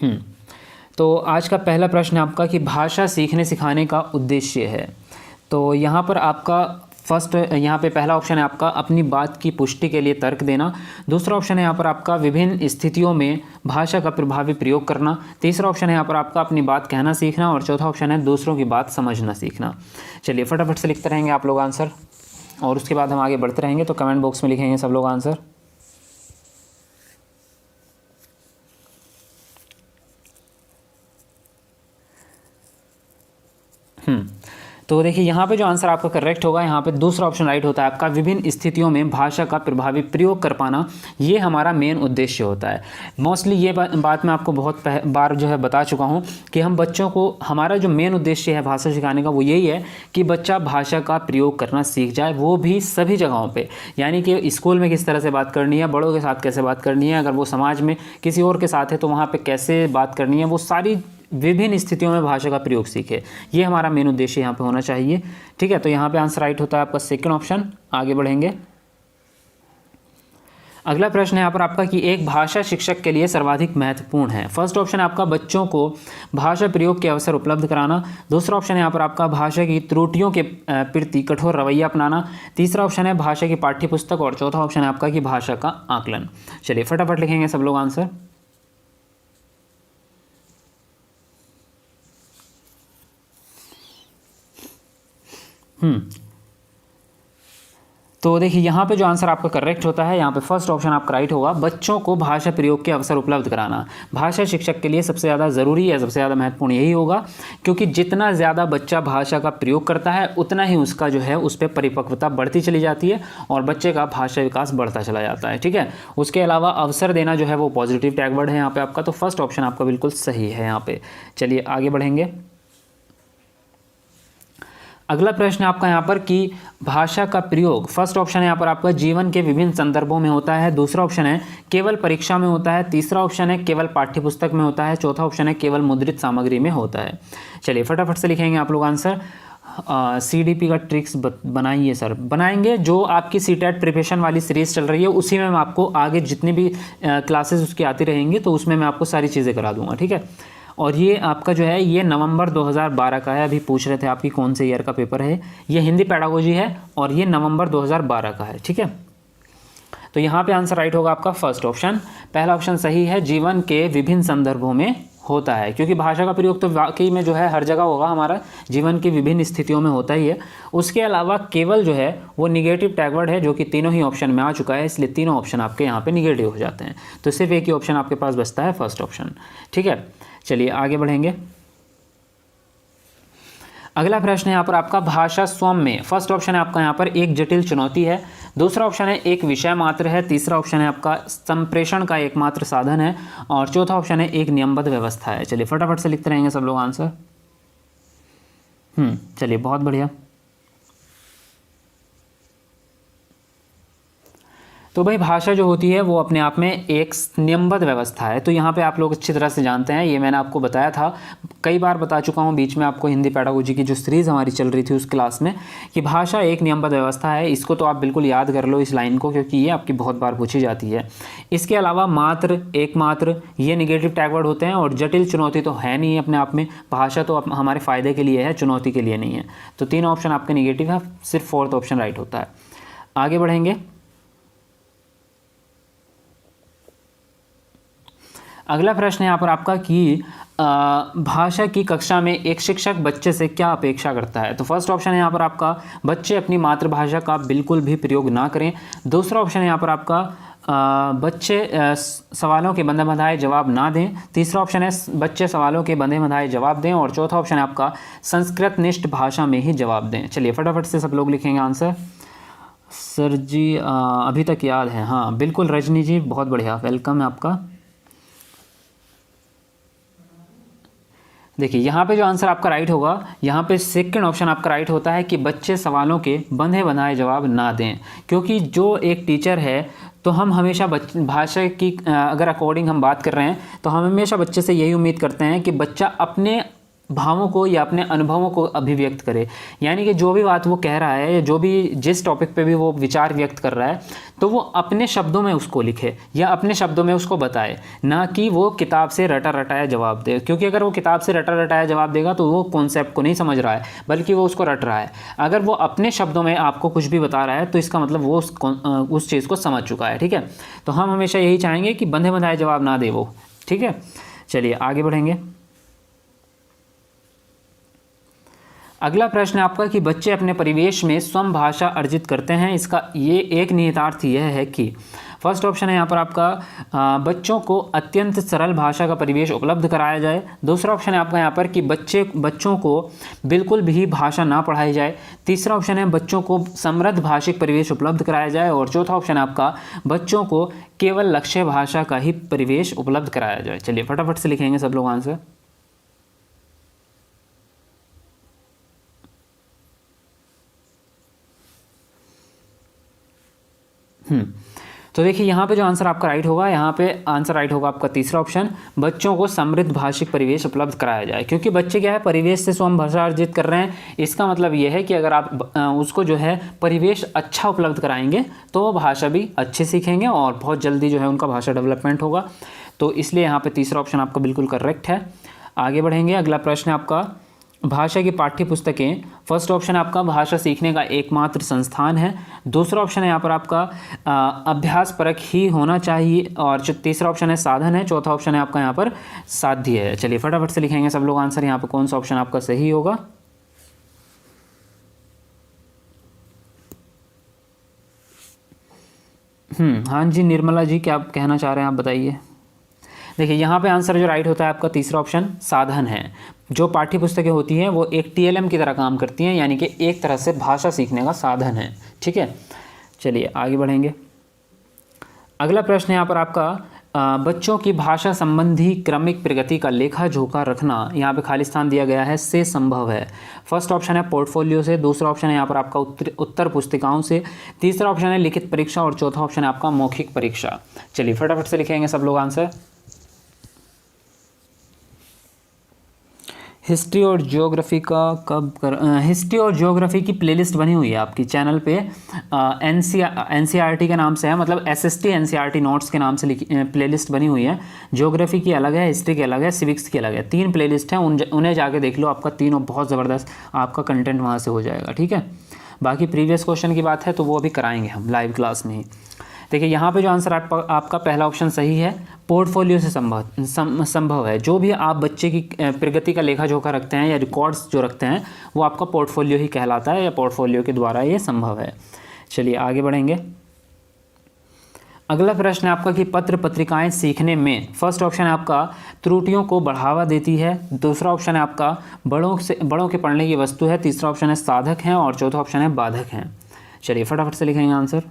हम्म, तो आज का पहला प्रश्न है आपका कि भाषा सीखने सिखाने का उद्देश्य है। तो यहाँ पर आपका फर्स्ट यहाँ पे पहला ऑप्शन है आपका अपनी बात की पुष्टि के लिए तर्क देना। दूसरा ऑप्शन है यहाँ पर आपका विभिन्न स्थितियों में भाषा का प्रभावी प्रयोग करना। तीसरा ऑप्शन है यहाँ पर आपका अपनी बात कहना सीखना। और चौथा ऑप्शन है दूसरों की बात समझना सीखना। चलिए फटाफट से लिखते रहेंगे आप लोग आंसर, और उसके बाद हम आगे बढ़ते रहेंगे। तो कमेंट बॉक्स में लिखेंगे सब लोग आंसर। तो देखिए यहाँ पे जो आंसर आपका करेक्ट होगा, यहाँ पे दूसरा ऑप्शन राइट होता है आपका विभिन्न स्थितियों में भाषा का प्रभावी प्रयोग कर पाना, ये हमारा मेन उद्देश्य होता है। मोस्टली ये बात मैं आपको बहुत बार जो है बता चुका हूँ कि हम बच्चों को, हमारा जो मेन उद्देश्य है भाषा सिखाने का वो यही है कि बच्चा भाषा का प्रयोग करना सीख जाए, वो भी सभी जगहों पर। यानी कि स्कूल में किस तरह से बात करनी है, बड़ों के साथ कैसे बात करनी है, अगर वो समाज में किसी और के साथ है तो वहाँ पर कैसे बात करनी है, वो सारी विभिन्न स्थितियों में भाषा का प्रयोग सीखे। ये हमारा मेन उद्देश्य यहाँ पे होना चाहिए। ठीक है, तो यहाँ पे आंसर राइट होता है आपका सेकंड ऑप्शन। आगे बढ़ेंगे। अगला प्रश्न है यहाँ पर आपका कि एक भाषा शिक्षक के लिए सर्वाधिक महत्वपूर्ण है। फर्स्ट ऑप्शन है आपका बच्चों को भाषा प्रयोग के अवसर उपलब्ध कराना। दूसरा ऑप्शन है यहाँ पर आपका भाषा की त्रुटियों के प्रति कठोर रवैया अपनाना। तीसरा ऑप्शन है भाषा की पाठ्य पुस्तक। और चौथा ऑप्शन है आपका कि भाषा का आकलन। चलिए फटाफट लिखेंगे सब लोग आंसर। तो देखिए यहाँ पे जो आंसर आपका करेक्ट होता है, यहाँ पे फर्स्ट ऑप्शन आपका राइट होगा, बच्चों को भाषा प्रयोग के अवसर उपलब्ध कराना। भाषा शिक्षक के लिए सबसे ज़्यादा ज़रूरी है, सबसे ज़्यादा महत्वपूर्ण यही होगा, क्योंकि जितना ज़्यादा बच्चा भाषा का प्रयोग करता है उतना ही उसका जो है उस पर परिपक्वता बढ़ती चली जाती है और बच्चे का भाषा विकास बढ़ता चला जाता है। ठीक है, उसके अलावा अवसर देना जो है वो पॉजिटिव टैग वर्ड है यहाँ पर आपका। तो फर्स्ट ऑप्शन आपका बिल्कुल सही है यहाँ पर। चलिए आगे बढ़ेंगे। अगला प्रश्न आपका यहाँ पर कि भाषा का प्रयोग, फर्स्ट ऑप्शन है यहाँ पर आपका जीवन के विभिन्न संदर्भों में होता है। दूसरा ऑप्शन है केवल परीक्षा में होता है। तीसरा ऑप्शन है केवल पाठ्यपुस्तक में होता है। चौथा ऑप्शन है केवल मुद्रित सामग्री में होता है। चलिए फटाफट से लिखेंगे आप लोग आंसर। CDP का ट्रिक्स बनाइए सर। बनाएंगे, जो आपकी CTET प्रिपरेशन वाली सीरीज़ चल रही है उसी में मैं आपको आगे जितनी भी क्लासेस उसकी आती रहेंगी तो उसमें मैं आपको सारी चीज़ें करा दूंगा। ठीक है, और ये आपका जो है ये नवंबर 2012 का है। अभी पूछ रहे थे आपकी कौन से ईयर का पेपर है। ये हिंदी पेडागोजी है और ये नवंबर 2012 का है। ठीक है, तो यहाँ पे आंसर राइट होगा आपका फर्स्ट ऑप्शन। पहला ऑप्शन सही है, जीवन के विभिन्न संदर्भों में होता है, क्योंकि भाषा का प्रयोग तो वाकई में जो है हर जगह होगा, हमारा जीवन की विभिन्न स्थितियों में होता ही है। उसके अलावा केवल जो है वो निगेटिव टैग वर्ड है, जो कि तीनों ही ऑप्शन में आ चुका है, इसलिए तीनों ऑप्शन आपके यहाँ पे निगेटिव हो जाते हैं। तो सिर्फ एक ही ऑप्शन आपके पास बचता है, फर्स्ट ऑप्शन। ठीक है, चलिए आगे बढ़ेंगे। अगला प्रश्न है यहाँ पर आपका भाषा स्वयं में। फर्स्ट ऑप्शन है आपका यहाँ पर एक जटिल चुनौती है। दूसरा ऑप्शन है एक विषय मात्र है। तीसरा ऑप्शन है आपका संप्रेषण का एकमात्र साधन है। और चौथा ऑप्शन है एक नियमबद्ध व्यवस्था है। चलिए फटाफट से लिखते रहेंगे सब लोग आंसर। चलिए बहुत बढ़िया। तो भाई भाषा जो होती है वो अपने आप में एक नियमबद्ध व्यवस्था है। तो यहाँ पे आप लोग अच्छी तरह से जानते हैं, ये मैंने आपको बताया था, कई बार बता चुका हूँ बीच में आपको हिंदी पेडागोजी की जो सीरीज़ हमारी चल रही थी उस क्लास में, कि भाषा एक नियमबद्ध व्यवस्था है। इसको तो आप बिल्कुल याद कर लो इस लाइन को, क्योंकि ये आपकी बहुत बार पूछी जाती है। इसके अलावा मात्र, एकमात्र, ये निगेटिव टैग वर्ड होते हैं। और जटिल चुनौती तो है नहीं अपने आप में, भाषा तो हमारे फ़ायदे के लिए है, चुनौती के लिए नहीं है। तो तीनों ऑप्शन आपके निगेटिव है, सिर्फ फोर्थ ऑप्शन राइट होता है। आगे बढ़ेंगे। अगला प्रश्न है यहाँ पर आपका कि भाषा की कक्षा में एक शिक्षक बच्चे से क्या अपेक्षा करता है। तो फर्स्ट ऑप्शन है यहाँ पर आपका बच्चे अपनी मातृभाषा का बिल्कुल भी प्रयोग ना करें। दूसरा ऑप्शन है यहाँ पर आपका बच्चे सवालों के बंधे बंधाए जवाब ना दें। तीसरा ऑप्शन है बच्चे सवालों के बंधे बंधाए जवाब दें। और चौथा ऑप्शन है आपका संस्कृत निष्ठ भाषा में ही जवाब दें। चलिए फटाफट से सब लोग लिखेंगे आंसर। सर जी अभी तक याद है, हाँ बिल्कुल रजनी जी, बहुत बढ़िया, वेलकम है आपका। देखिए यहाँ पे जो आंसर आपका राइट होगा, यहाँ पे सेकंड ऑप्शन आपका राइट होता है कि बच्चे सवालों के बंधे बनाए जवाब ना दें। क्योंकि जो एक टीचर है तो हम हमेशा भाषा की अगर अकॉर्डिंग हम बात कर रहे हैं तो हम हमेशा बच्चे से यही उम्मीद करते हैं कि बच्चा अपने भावों को या अपने अनुभवों को अभिव्यक्त करे। यानी कि जो भी बात वो कह रहा है या जो भी जिस टॉपिक पे भी वो विचार व्यक्त कर रहा है तो वो अपने शब्दों में उसको लिखे या अपने शब्दों में उसको बताए, ना कि वो किताब से रटा रटाया जवाब दे। क्योंकि अगर वो किताब से रटा रटाया जवाब देगा तो वो कॉन्सेप्ट को नहीं समझ रहा है बल्कि वो उसको रट रहा है। अगर वो अपने शब्दों में आपको कुछ भी बता रहा है तो इसका मतलब वो उस चीज़ को समझ चुका है। ठीक है, तो हम हमेशा यही चाहेंगे कि बंधे बंधाए जवाब ना दे वो। ठीक है, चलिए आगे बढ़ेंगे। अगला प्रश्न है आपका कि बच्चे अपने परिवेश में स्वयं भाषा अर्जित करते हैं। इसका ये एक निहितार्थ यह है कि फर्स्ट ऑप्शन है यहाँ पर आपका बच्चों को अत्यंत सरल भाषा का परिवेश उपलब्ध कराया जाए। दूसरा ऑप्शन है आपका यहाँ पर कि बच्चों को बिल्कुल भी भाषा ना पढ़ाई जाए। तीसरा ऑप्शन है बच्चों को समृद्ध भाषिक परिवेश उपलब्ध कराया जाए। और चौथा ऑप्शन है आपका बच्चों को केवल लक्ष्य भाषा का ही परिवेश उपलब्ध कराया जाए। चलिए फटाफट से लिखेंगे सब लोग आंसर। तो देखिए यहाँ पे जो आंसर आपका राइट होगा, यहाँ पे आंसर राइट होगा आपका तीसरा ऑप्शन, बच्चों को समृद्ध भाषिक परिवेश उपलब्ध कराया जाए। क्योंकि बच्चे क्या है, परिवेश से स्वयं भाषा अर्जित कर रहे हैं। इसका मतलब ये है कि अगर आप उसको जो है परिवेश अच्छा उपलब्ध कराएंगे तो वो भाषा भी अच्छे सीखेंगे और बहुत जल्दी जो है उनका भाषा डेवलपमेंट होगा। तो इसलिए यहाँ पर तीसरा ऑप्शन आपका बिल्कुल करेक्ट है। आगे बढ़ेंगे। अगला प्रश्न है आपका भाषा की पाठ्य पुस्तकें। फर्स्ट ऑप्शन आपका भाषा सीखने का एकमात्र संस्थान है। दूसरा ऑप्शन है यहाँ पर आपका अभ्यास परक ही होना चाहिए। और जो तीसरा ऑप्शन है साधन है। चौथा ऑप्शन है आपका यहाँ पर साध्य है। चलिए फटाफट से लिखेंगे सब लोग आंसर, यहाँ पर कौन सा ऑप्शन आपका सही होगा। हाँ जी निर्मला जी, क्या आप कहना चाह रहे हैं, आप बताइए। देखिए यहाँ पे आंसर जो राइट होता है आपका तीसरा ऑप्शन साधन है। जो पाठ्य पुस्तकें होती हैं वो एक टीएलएम की तरह काम करती हैं, यानी कि एक तरह से भाषा सीखने का साधन है। ठीक है, चलिए आगे बढ़ेंगे। अगला प्रश्न यहाँ पर आपका बच्चों की भाषा संबंधी क्रमिक प्रगति का लेखा जोखा रखना, यहाँ पे खाली स्थान दिया गया है, से संभव है। फर्स्ट ऑप्शन है पोर्टफोलियो से। दूसरा ऑप्शन है यहाँ पर आपका उत्तर पुस्तिकाओं से। तीसरा ऑप्शन है लिखित परीक्षा। और चौथा ऑप्शन है आपका मौखिक परीक्षा। चलिए फटाफट से लिखेंगे सब लोग आंसर। हिस्ट्री और ज्योग्राफी की प्लेलिस्ट बनी हुई है आपकी चैनल पे। एनसीईआरटी के नाम से है, मतलब एसएसटी एनसीईआरटी नोट्स के नाम से प्लेलिस्ट बनी हुई है। ज्योग्राफी की अलग है, हिस्ट्री की अलग है, सिविक्स की अलग है। 3 प्लेलिस्ट हैं, उन्हें जाके देख लो। आपका तीनों बहुत ज़बरदस्त आपका कंटेंट वहाँ से हो जाएगा। ठीक है, बाकी प्रीवियस क्वेश्चन की बात है तो वो अभी कराएंगे हम लाइव क्लास में ही। देखिए यहाँ पे जो आंसर आपका पहला ऑप्शन सही है, पोर्टफोलियो से संभव है। जो भी आप बच्चे की प्रगति का लेखा जोखा रखते हैं या रिकॉर्ड्स जो रखते हैं वो आपका पोर्टफोलियो ही कहलाता है, या पोर्टफोलियो के द्वारा ये संभव है। चलिए आगे बढ़ेंगे। अगला प्रश्न है आपका कि पत्र पत्रिकाएं सीखने में, फर्स्ट ऑप्शन है आपका त्रुटियों को बढ़ावा देती है। दूसरा ऑप्शन है आपका बड़ों के पढ़ने की वस्तु है। तीसरा ऑप्शन है साधक हैं। और चौथा ऑप्शन है बाधक हैं। चलिए फटाफट से लिखेंगे आंसर।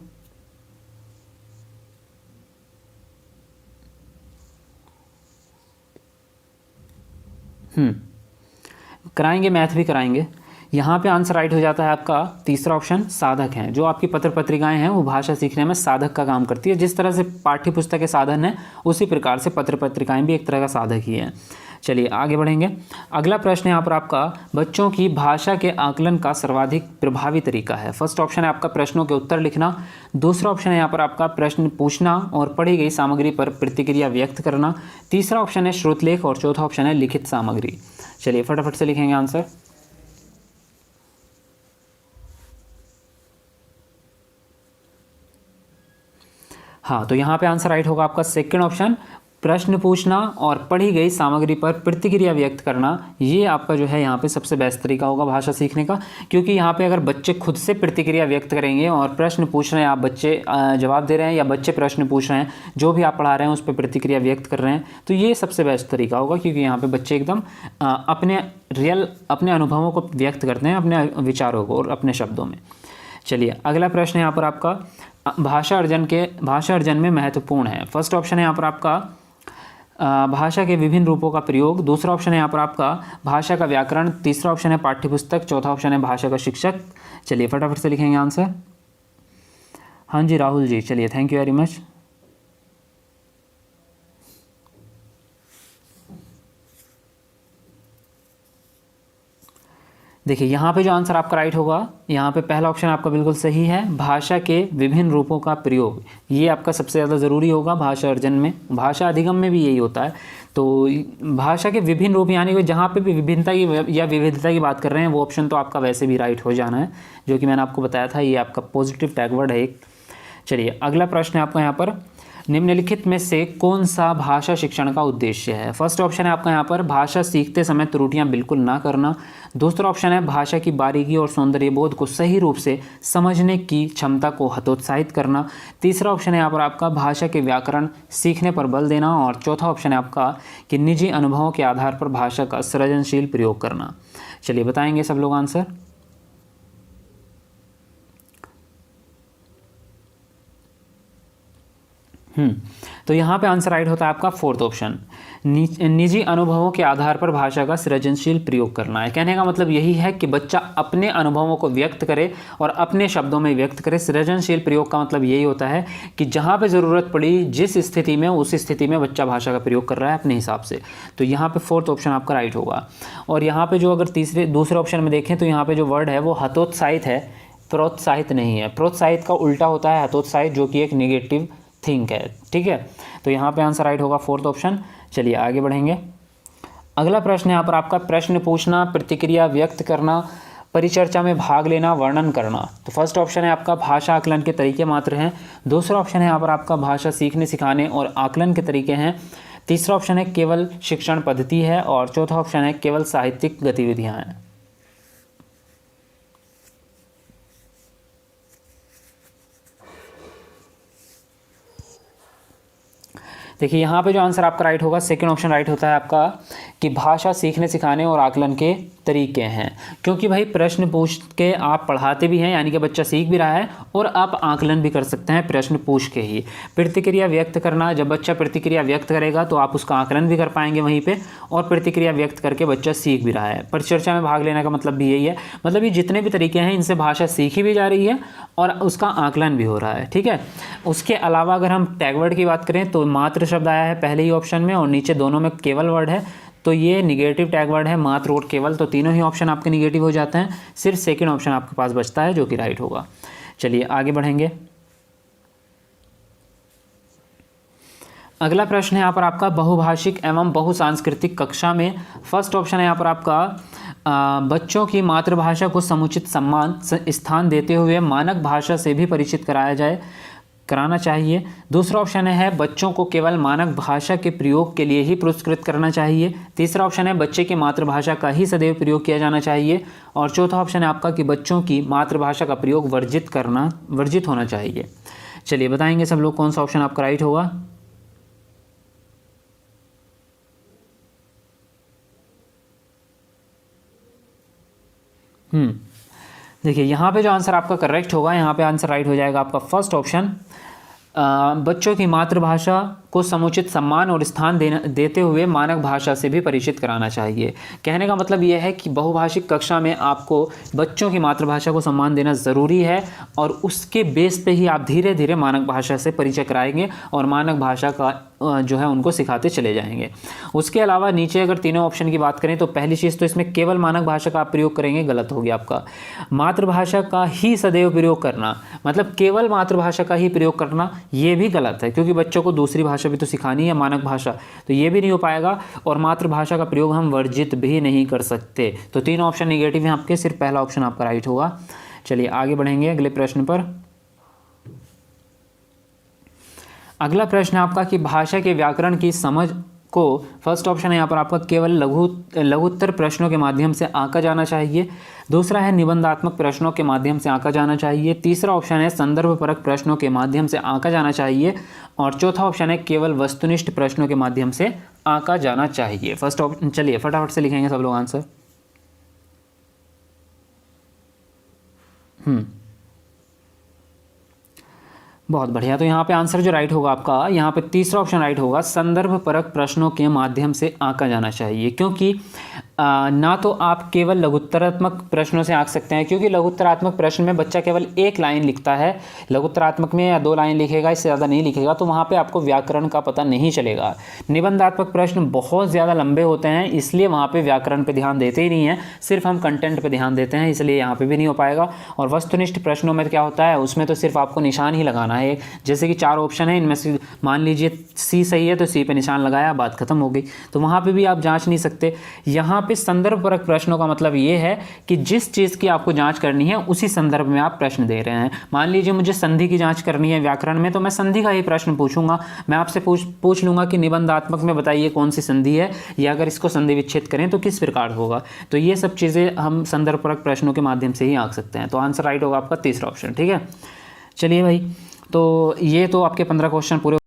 कराएंगे, मैथ भी कराएंगे। यहाँ पे आंसर राइट हो जाता है आपका तीसरा ऑप्शन साधक हैं। जो आपकी पत्र पत्रिकाएं हैं वो भाषा सीखने में साधक का काम करती है। जिस तरह से पाठ्य पुस्तक के साधन है उसी प्रकार से पत्र पत्रिकाएं भी एक तरह का साधक ही है। चलिए आगे बढ़ेंगे। अगला प्रश्न यहाँ पर आपका बच्चों की भाषा के आकलन का सर्वाधिक प्रभावी तरीका है। फर्स्ट ऑप्शन है आपका प्रश्नों के उत्तर लिखना। दूसरा ऑप्शन है यहाँ पर आपका प्रश्न पूछना और पढ़ी गई सामग्री पर प्रतिक्रिया व्यक्त करना। तीसरा ऑप्शन है श्रुतलेख। और चौथा ऑप्शन है लिखित सामग्री। चलिए फटाफट से लिखेंगे आंसर। हाँ, तो यहाँ पे आंसर राइट होगा आपका सेकंड ऑप्शन, प्रश्न पूछना और पढ़ी गई सामग्री पर प्रतिक्रिया व्यक्त करना। ये आपका जो है यहाँ पे सबसे बेस्ट तरीका होगा भाषा सीखने का। क्योंकि यहाँ पे अगर बच्चे खुद से प्रतिक्रिया व्यक्त करेंगे और प्रश्न पूछ रहे हैं, आप बच्चे जवाब दे रहे हैं या बच्चे प्रश्न पूछ रहे हैं, जो भी आप पढ़ा रहे हैं उस पर प्रतिक्रिया व्यक्त कर रहे हैं, तो ये सबसे बेस्ट तरीका होगा। क्योंकि यहाँ पर बच्चे एकदम अपने अनुभवों को व्यक्त करते हैं, अपने विचारों को और अपने शब्दों में। चलिए अगला प्रश्न यहाँ पर आपका भाषा अर्जन में महत्वपूर्ण है। फर्स्ट ऑप्शन है यहाँ पर आपका भाषा के विभिन्न रूपों का प्रयोग। दूसरा ऑप्शन है यहाँ पर आपका भाषा का व्याकरण। तीसरा ऑप्शन है पाठ्यपुस्तक। चौथा ऑप्शन है भाषा का शिक्षक। चलिए फटाफट से लिखेंगे आंसर। हाँ जी राहुल जी, चलिए थैंक यू वेरी मच। देखिए यहाँ पे जो आंसर आपका राइट होगा, यहाँ पे पहला ऑप्शन आपका बिल्कुल सही है, भाषा के विभिन्न रूपों का प्रयोग। ये आपका सबसे ज़्यादा ज़रूरी होगा भाषा अर्जन में, भाषा अधिगम में भी यही होता है। तो भाषा के विभिन्न रूप यानी कि जहाँ पे भी विभिन्नता की या विविधता की बात कर रहे हैं वो ऑप्शन तो आपका वैसे भी राइट हो जाना है, जो कि मैंने आपको बताया था। ये आपका पॉजिटिव टैग वर्ड है एक। चलिए अगला प्रश्न है आपका यहाँ पर, निम्नलिखित में से कौन सा भाषा शिक्षण का उद्देश्य है। फर्स्ट ऑप्शन है आपका यहाँ पर भाषा सीखते समय त्रुटियां बिल्कुल ना करना। दूसरा ऑप्शन है भाषा की बारीकी और सौंदर्य बोध को सही रूप से समझने की क्षमता को हतोत्साहित करना। तीसरा ऑप्शन है यहाँ पर आपका भाषा के व्याकरण सीखने पर बल देना। और चौथा ऑप्शन है आपका कि निजी अनुभवों के आधार पर भाषा का सृजनशील प्रयोग करना। चलिए बताएंगे सब लोग आंसर। तो यहाँ पे आंसर राइट होता है आपका फोर्थ ऑप्शन, निजी अनुभवों के आधार पर भाषा का सृजनशील प्रयोग करना है। कहने का मतलब यही है कि बच्चा अपने अनुभवों को व्यक्त करे और अपने शब्दों में व्यक्त करे। सृजनशील प्रयोग का मतलब यही होता है कि जहाँ पे ज़रूरत पड़ी जिस स्थिति में, उस स्थिति में बच्चा भाषा का प्रयोग कर रहा है अपने हिसाब से। तो यहाँ पर फोर्थ ऑप्शन आपका राइट होगा। और यहाँ पर जो अगर दूसरे ऑप्शन में देखें तो यहाँ पर जो वर्ड है वो हतोत्साहित है, प्रोत्साहित नहीं है। प्रोत्साहित का उल्टा होता है हतोत्साहित, जो कि एक निगेटिव थिंक है। ठीक है, तो यहाँ पे आंसर राइट होगा फोर्थ ऑप्शन। चलिए आगे बढ़ेंगे। अगला प्रश्न यहाँ पर आपका प्रश्न पूछना, प्रतिक्रिया व्यक्त करना, परिचर्चा में भाग लेना, वर्णन करना। तो फर्स्ट ऑप्शन है आपका भाषा आकलन के तरीके मात्र हैं। दूसरा ऑप्शन है यहाँ पर आपका भाषा सीखने सिखाने और आकलन के तरीके हैं। तीसरा ऑप्शन है केवल शिक्षण पद्धति है। और चौथा ऑप्शन है केवल साहित्यिक गतिविधियाँ हैं। देखिए यहाँ पे जो आंसर आपका राइट होगा, सेकंड ऑप्शन राइट होता है आपका कि भाषा सीखने सिखाने और आकलन के तरीके हैं। क्योंकि भाई प्रश्न पूछ के आप पढ़ाते भी हैं, यानी कि बच्चा सीख भी रहा है और आप आकलन भी कर सकते हैं प्रश्न पूछ के ही। प्रतिक्रिया व्यक्त करना, जब बच्चा प्रतिक्रिया व्यक्त करेगा तो आप उसका आकलन भी कर पाएंगे वहीं पे, और प्रतिक्रिया व्यक्त करके बच्चा सीख भी रहा है। परिचर्चा में भाग लेने का मतलब भी यही है, मतलब ये जितने भी तरीके हैं इनसे भाषा सीखी भी जा रही है और उसका आकलन भी हो रहा है। ठीक है, उसके अलावा अगर हम टैग वर्ड की बात करें तो मात्र शब्द आया है पहले ही ऑप्शन में और नीचे दोनों में केवल वर्ड है, तो ये निगेटिव टैग वर्ड है, मात्र और केवल। तो तीनों ही ऑप्शन आपके निगेटिव हो जाते हैं, सिर्फ सेकंड ऑप्शन आपके पास बचता है जो कि राइट होगा। चलिए आगे बढ़ेंगे। अगला प्रश्न है यहाँ पर आपका बहुभाषिक एवं बहुसांस्कृतिक कक्षा में। फर्स्ट ऑप्शन है यहाँ पर आपका बच्चों की मातृभाषा को समुचित सम्मान स्थान देते हुए मानक भाषा से भी परिचित कराना चाहिए। दूसरा ऑप्शन है बच्चों को केवल मानक भाषा के प्रयोग के लिए ही पुरस्कृत करना चाहिए। तीसरा ऑप्शन है बच्चे की मातृभाषा का ही सदैव प्रयोग किया जाना चाहिए। और चौथा ऑप्शन है आपका कि बच्चों की मातृभाषा का प्रयोग वर्जित होना चाहिए। चलिए बताएंगे सब लोग कौन सा ऑप्शन आपका राइट होगा। देखिए यहाँ पे जो आंसर आपका करेक्ट होगा, यहाँ पे आंसर राइट हो जाएगा आपका फर्स्ट ऑप्शन, बच्चों की मातृभाषा को समुचित सम्मान और स्थान देते हुए मानक भाषा से भी परिचित कराना चाहिए। कहने का मतलब यह है कि बहुभाषिक कक्षा में आपको बच्चों की मातृभाषा को सम्मान देना ज़रूरी है और उसके बेस पे ही आप धीरे धीरे मानक भाषा से परिचय कराएंगे और मानक भाषा का जो है उनको सिखाते चले जाएंगे। उसके अलावा नीचे अगर तीनों ऑप्शन की बात करें तो पहली चीज़ तो इसमें केवल मानक भाषा का आप प्रयोग करेंगे, गलत हो गया आपका। मातृभाषा का ही सदैव प्रयोग करना, मतलब केवल मातृभाषा का ही प्रयोग करना, ये भी गलत है क्योंकि बच्चों को दूसरी भाषा भी तो सिखानी है, मानक भाषा, तो ये भी नहीं हो पाएगा। और मातृभाषा का प्रयोग हम वर्जित भी नहीं कर सकते। तो तीन ऑप्शन नेगेटिव हैं आपके, सिर्फ पहला ऑप्शन आपका राइट होगा। चलिए आगे बढ़ेंगे अगले प्रश्न पर। अगला प्रश्न है आपका कि भाषा के व्याकरण की समझ को, फर्स्ट ऑप्शन है यहाँ पर आपका केवल लघुत्तर प्रश्नों के माध्यम से आंका जाना चाहिए। दूसरा है निबंधात्मक प्रश्नों के माध्यम से आंका जाना चाहिए। तीसरा ऑप्शन है संदर्भपरक प्रश्नों के माध्यम से आंका जाना चाहिए। और चौथा ऑप्शन है केवल वस्तुनिष्ठ प्रश्नों के माध्यम से आंका जाना चाहिए। फर्स्ट ऑप्शन, चलिए फटाफट से लिखेंगे सब लोग आंसर। बहुत बढ़िया। तो यहाँ पे आंसर जो राइट होगा आपका, यहाँ पे तीसरा ऑप्शन राइट होगा, संदर्भ परक प्रश्नों के माध्यम से आंका जाना चाहिए। क्योंकि ना तो आप केवल लघुत्तरात्मक प्रश्नों से आंक सकते हैं, क्योंकि लघुत्तरात्मक प्रश्न में बच्चा केवल एक लाइन लिखता है, लघुत्तरात्मक में या 2 लाइन लिखेगा, इससे ज़्यादा नहीं लिखेगा, तो वहाँ पे आपको व्याकरण का पता नहीं चलेगा। निबंधात्मक प्रश्न बहुत ज़्यादा लंबे होते हैं, इसलिए वहाँ पे व्याकरण पे ध्यान देते ही नहीं है, सिर्फ हम कंटेंट पे ध्यान देते हैं, इसलिए यहाँ पे भी नहीं हो पाएगा। और वस्तुनिष्ठ प्रश्नों में क्या होता है, उसमें तो सिर्फ आपको निशान ही लगाना है। जैसे कि 4 ऑप्शन है, इनमें से मान लीजिए सी सही है तो सी पे निशान लगाया, बात खत्म हो गई, तो वहाँ पे भी आप जांच नहीं सकते। यहाँ पे संदर्भपरक प्रश्नों का मतलब ये है कि जिस चीज़ की आपको जांच करनी है उसी संदर्भ में आप प्रश्न दे रहे हैं। मान लीजिए मुझे संधि की जांच करनी है व्याकरण में, तो मैं संधि का ही प्रश्न पूछूंगा। मैं आपसे पूछ लूंगा कि निबंधात्मक में बताइए कौन सी संधि है, या अगर इसको संधि विच्छेद करें तो किस प्रकार होगा। तो ये सब चीज़ें हम संदर्भपरक प्रश्नों के माध्यम से ही आंक सकते हैं। तो आंसर राइट होगा आपका तीसरा ऑप्शन। ठीक है, चलिए भाई, तो ये तो आपके 15 क्वेश्चन पूरे